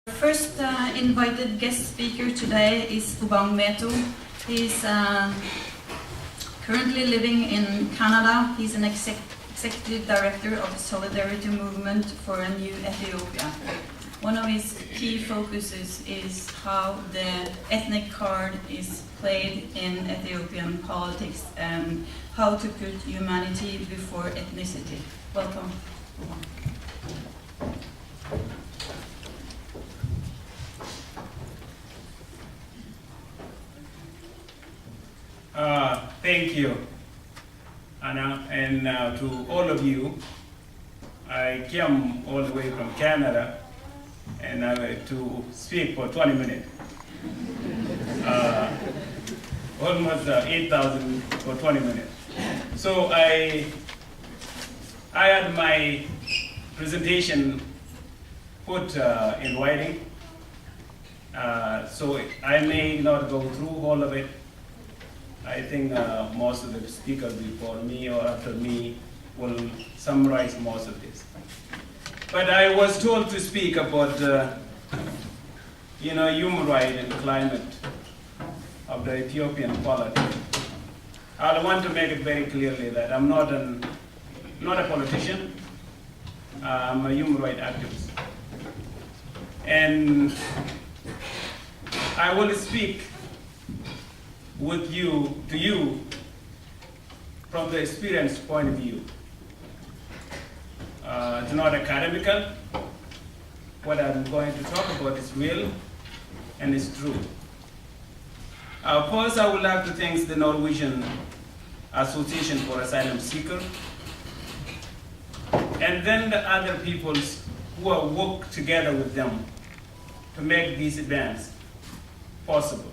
First invited guest speaker today is Obang. He's currently living in Canada. He's an executive director of the Solidarity Movement for a New Ethiopia. One of his key focuses is how the ethnic card is played in Ethiopian politics and how to put humanity before ethnicity. Welcome, Obang. Thank you, Anna, and to all of you. I came all the way from Canada and to speak for 20 minutes. Almost 8,000 for 20 minutes. So I had my presentation put in writing, so I may not go through all of it. I think most of the speakers before me or after me will summarize most of this. But I was told to speak about, human rights and climate of the Ethiopian politics. I want to make it very clearly that I'm not a politician. I'm a human rights activist, and I will speak to you from the experience point of view. It's not academical. What I'm going to talk about is real and it's true. First, I would like to thank the Norwegian Association for Asylum Seekers, and then the other peoples who have worked together with them to make these events possible.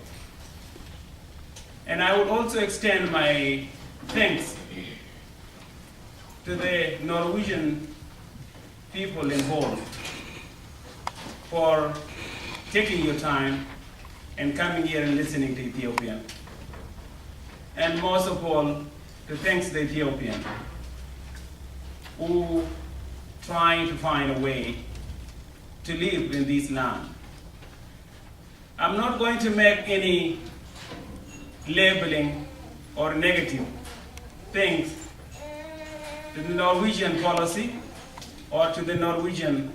And I would also extend my thanks to the Norwegian people involved for taking your time and coming here and listening to Ethiopian. And most of all, to thank the Ethiopian who trying to find a way to live in this land. I'm not going to make any labeling or negative things to the Norwegian policy or to the Norwegian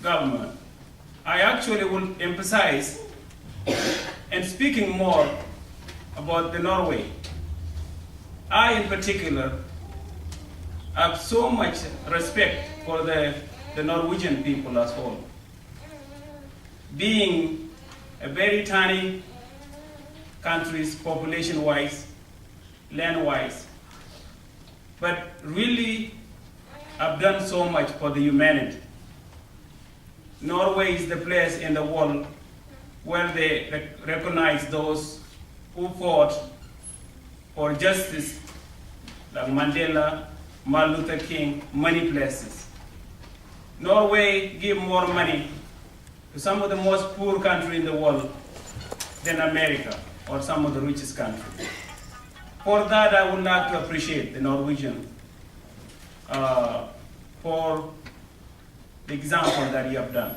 government. I actually will emphasize and speaking more about the Norway. I in particular have so much respect for the Norwegian people as whole. Being a very tiny countries population-wise, land-wise, but really have done so much for the humanity. Norway is the place in the world where they recognize those who fought for justice, like Mandela, Martin Luther King, many places. Norway give more money to some of the most poor countries in the world than America or some of the richest countries. For that, I would like to appreciate the Norwegian for the example that you have done.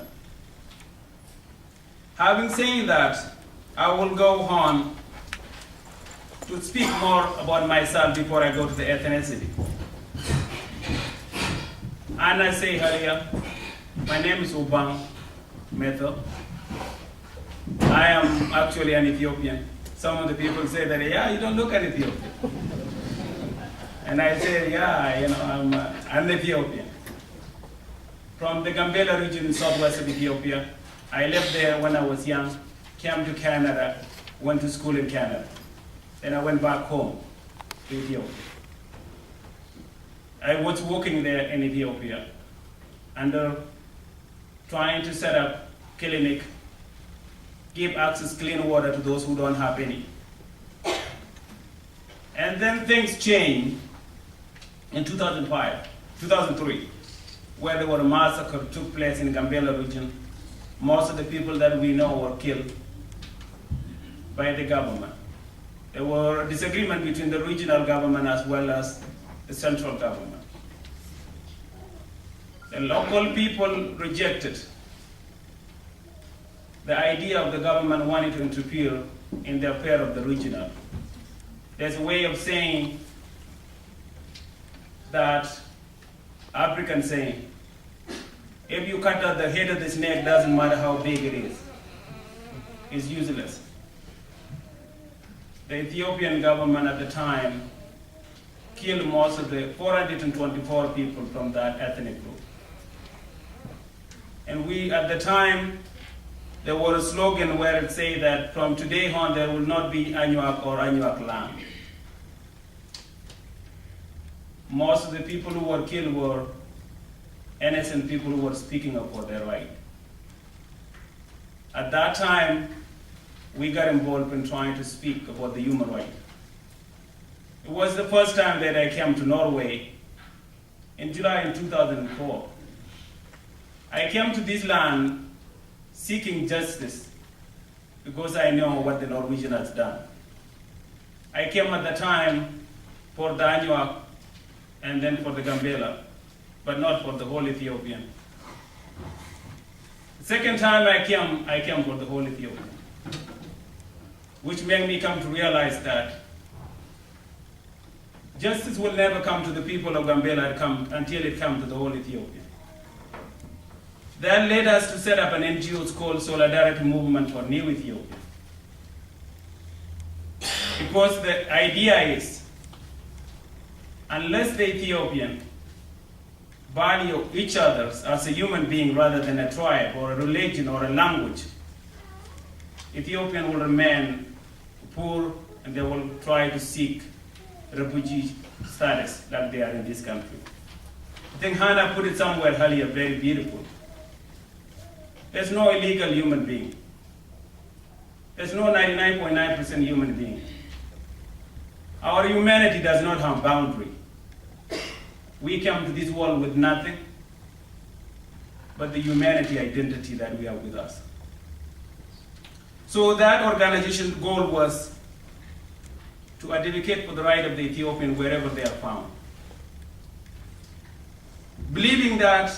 Having said that, I will go on to speak more about myself before I go to the ethnicity. And I say earlier, my name is Obang. I am actually an Ethiopian. Some of the people say that, yeah, you don't look an Ethiopian. And I say, yeah, I'm Ethiopian. From the Gambela region in southwest of Ethiopia. I lived there when I was young, came to Canada, went to school in Canada. Then I went back home to Ethiopia. I was working there in Ethiopia under trying to set up clinic, give access clean water to those who don't have any. And then things changed in 2003, where there were a massacre took place in Gambela region. Most of the people that we know were killed by the government. There were disagreement between the regional government as well as the central government. The local people rejected the idea of the government wanting to interfere in the affair of the regional. There's a way of saying that, African saying, if you cut out the head of the snake, doesn't matter how big it is. It's useless. The Ethiopian government at the time killed most of the 424 people from that ethnic group. And we, at the time, there was a slogan where it said that from today on there will not be Anuak or Anuak land. Most of the people who were killed were innocent people who were speaking up for their right. At that time, we got involved in trying to speak about the human right. It was the first time that I came to Norway in July in 2004. I came to this land seeking justice because I know what the Norwegian has done. I came at the time for the Anuak and then for the Gambela, but not for the whole Ethiopian. The second time I came for the whole Ethiopian, which made me come to realize that justice will never come to the people of Gambela until it comes to the whole Ethiopian. That led us to set up an NGO called Solidarity Movement for New Ethiopia. Because the idea is, unless the Ethiopian value each other as a human being rather than a tribe or a religion or a language, Ethiopian will remain poor and they will try to seek refugee status like they are in this country. I think Hannah put it somewhere earlier, very beautiful. There's no illegal human being. There's no 99.9% human being. Our humanity does not have boundary. We come to this world with nothing but the humanity identity that we have with us. So that organization's goal was to advocate for the right of the Ethiopian wherever they are found. Believing that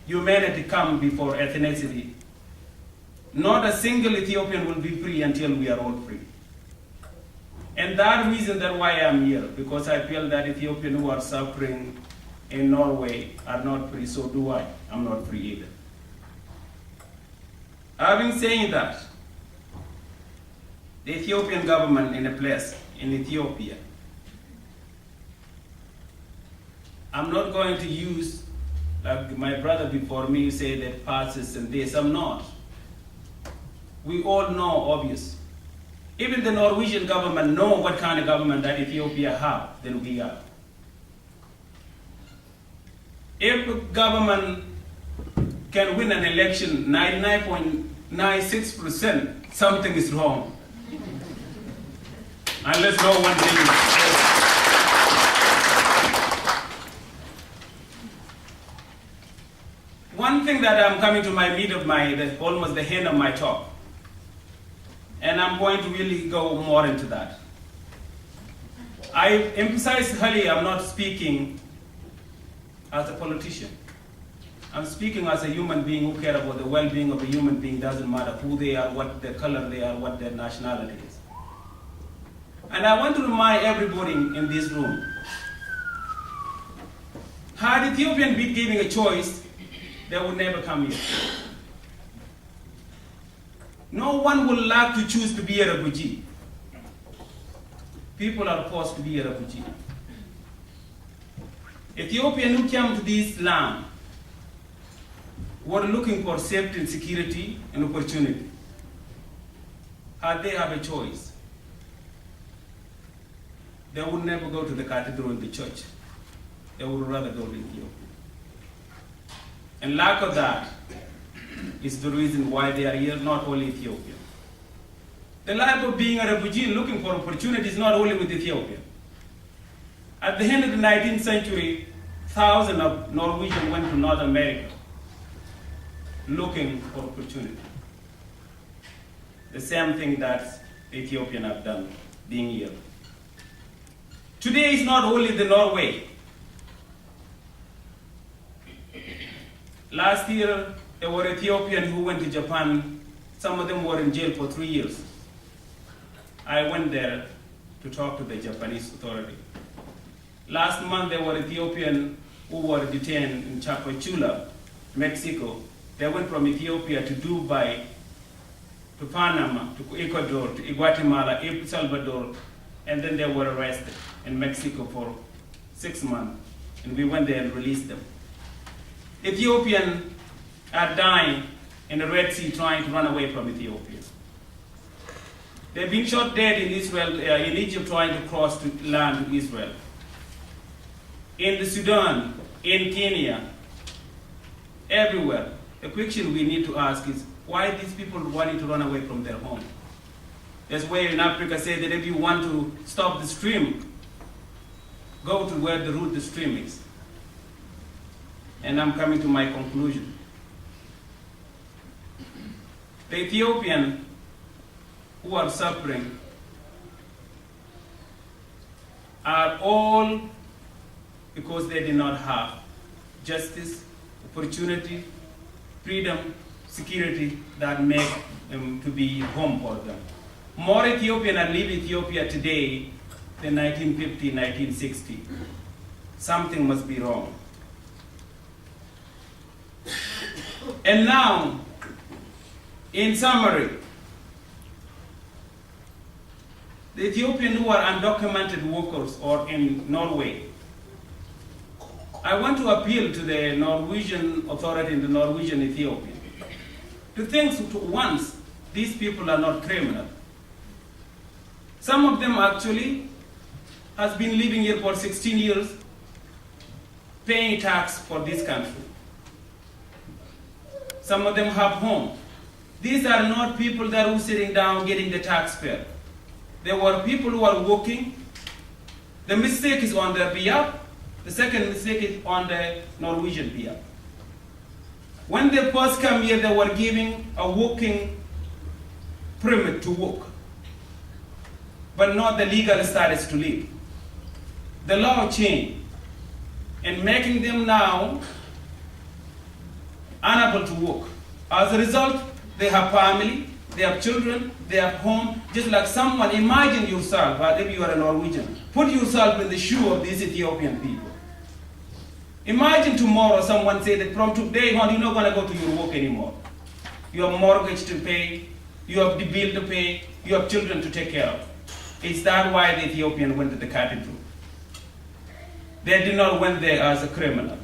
humanity comes before ethnicity, not a single Ethiopian will be free until we are all free. And that reason that why I'm here, because I feel that Ethiopians who are suffering in Norway are not free, so do I. I'm not free either. Having said that, the Ethiopian government in a place in Ethiopia, I'm not going to use, like my brother before me say that passes and this, I'm not. We all know obvious. Even the Norwegian government know what kind of government that Ethiopia have than we are. If the government can win an election 99.96%, something is wrong. Unless no one thinks. One thing that I'm coming to my meat of almost the end of my talk, and I'm going to really go more into that. I emphasized earlier, I'm not speaking as a politician. I'm speaking as a human being who cares about the well-being of a human being, doesn't matter who they are, what their color they are, what their nationality is. And I want to remind everybody in this room, had Ethiopian been given a choice, they would never come here. No one would like to choose to be a refugee. People are forced to be a refugee. Ethiopians who came to this land were looking for safety and security and opportunity. Had they have a choice, they would never go to the cathedral and the church. They would rather go to Ethiopia. And lack of that is the reason why they are here, not only Ethiopia. The life of being a refugee and looking for opportunity is not only with Ethiopia. At the end of the 19th century, thousands of Norwegians went to North America looking for opportunity. The same thing that the Ethiopians have done, being here. Today is not only the Norway. Last year, there were Ethiopians who went to Japan Some of them were in jail for 3 years. I went there to talk to the Japanese authority. Last month, there were Ethiopians who were detained in Chapachula, Mexico. They went from Ethiopia to Dubai, to Panama, to Ecuador, to Guatemala, El Salvador, and then they were arrested in Mexico for 6 months. And we went there and released them. Ethiopians are dying in the Red Sea trying to run away from Ethiopia. They're being shot dead in Israel, in Egypt trying to cross to land to Israel. In the Sudan, in Kenya, everywhere. The question we need to ask is, why these people wanting to run away from their home? That's where in Africa say that if you want to stop the stream, go to where the root the stream is. And I'm coming to my conclusion. The Ethiopians who are suffering are all because they did not have justice, opportunity, freedom, security that make them to be home for them. More Ethiopians are leaving Ethiopia today than 1950, 1960. Something must be wrong. And now, in summary, the Ethiopians who are undocumented workers or in Norway, I want to appeal to the Norwegian authority in the Norwegian Ethiopia to think once these people are not criminal. Some of them actually has been living here for 16 years, paying tax for this country. Some of them have home. These are not people that are sitting down getting the taxpayer. There were people who are working. The mistake is on their behalf. The second mistake is on the Norwegian behalf. When they first came here, they were giving a working permit to work, but not the legal status to live. The law changed, and making them now unable to work. As a result, they have family, they have children, they have home, just like someone. Imagine yourself, if you are a Norwegian, put yourself in the shoe of these Ethiopian people. Imagine tomorrow someone say that from today on, you're not going to go to your work anymore. You have mortgage to pay, you have the bill to pay, you have children to take care of. Is that why the Ethiopian went to the cathedral? They did not went there as a criminal.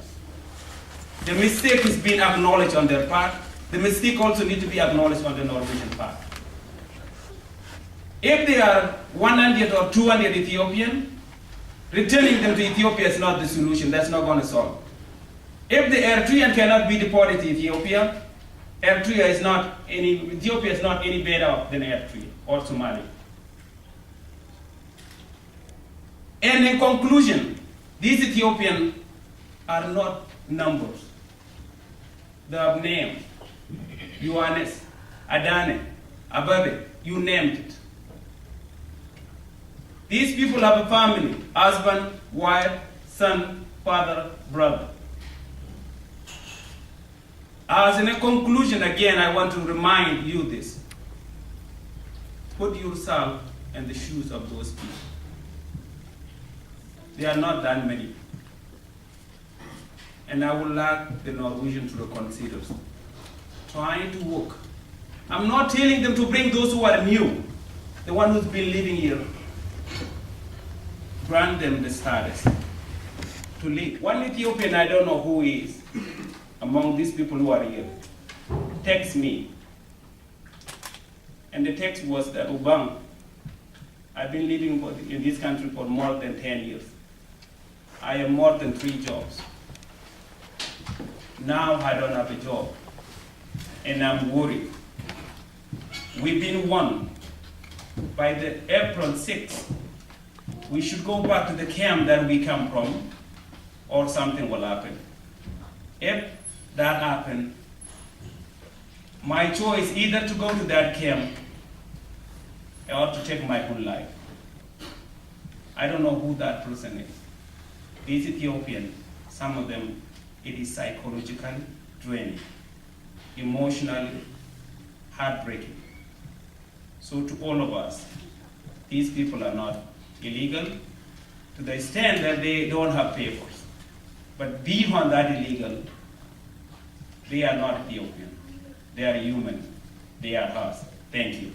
The mistake is being acknowledged on their part. The mistake also needs to be acknowledged on the Norwegian part. If they are 100 or 200 Ethiopian, returning them to Ethiopia is not the solution. That's not going to solve. If the Eritrean cannot be deported to Ethiopia, Ethiopia is not any better than Eritrea or Somalia. And in conclusion, these Ethiopians are not numbers. They have names. Ioannis, Adane, Ababe, you named it. These people have a family, husband, wife, son, father, brother. As in a conclusion, again, I want to remind you this. Put yourself in the shoes of those people. They are not that many. And I would like the Norwegians to reconsider trying to work. I'm not telling them to bring those who are new, the one who's been living here. Grant them the status to live. One Ethiopian, I don't know who he is, among these people who are here, text me. And the text was that, Obang, I've been living in this country for more than 10 years. I have more than 3 jobs. Now I don't have a job, and I'm worried. We've been warned by the April 6th. We should go back to the camp that we come from, or something will happen. If that happens, my choice either to go to that camp or to take my own life. I don't know who that person is. These Ethiopians, some of them, it is psychologically draining, emotionally heartbreaking. So to all of us, these people are not illegal to the extent that they don't have papers. But beyond that illegal, they are not Ethiopian. They are human. They are us. Thank you.